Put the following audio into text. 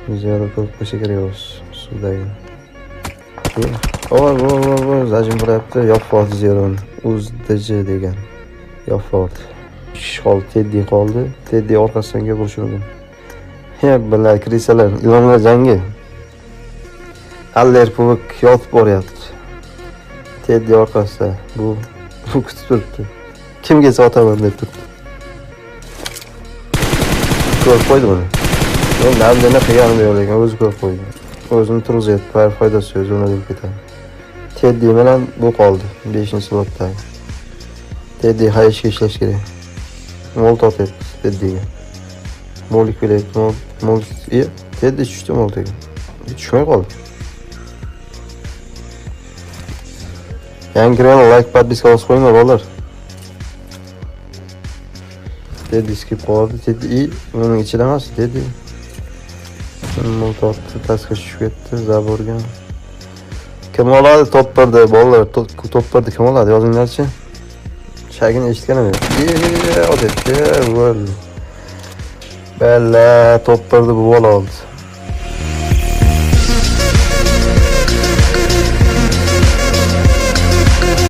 Zero ko'p bo'lsa kerak o'z suvdagi. O, zajim bo'lyapti. Yopib zeroni. O'zdj degan. Yopib. Kishi qoldi, Teddy qoldi. Teddy orqasidan kelib urishadi. Bular kirisalar, ilonlar jangi. Aller puvik yotib boryapti. Teddy orqasida. Bu kutib turibdi. Kimga sotaman deb turibdi. Ko'rib qo'ydi buni. Men navdana qilganim yo'q lekin o'zi ko'rib qo'ydi. O'zini turg'izayapti, har foydasi yo'q, o'rnatib ketadi. Teddy bilan bu qoldi 5-slotda. Teddy hayishga ishlash kerak. Molt otyapti Teddyga. Molik beryapti, mol. Teddy tushdi moltaga. Tushmay qoldi. Yangi kanal like, podpiska bosib qo'yinglar bolalar. Teddy skip qoldi. Teddy uning ichida emas, Teddy. Moltotni pastga tushib ketdi, zaborga. Kim oladi toppardi bolalar? Toppardi kim oladi? Yozinglarchi. Shagini eshitganman. Otyapti, bo'ldi. Bella toppardi bu bola oldi.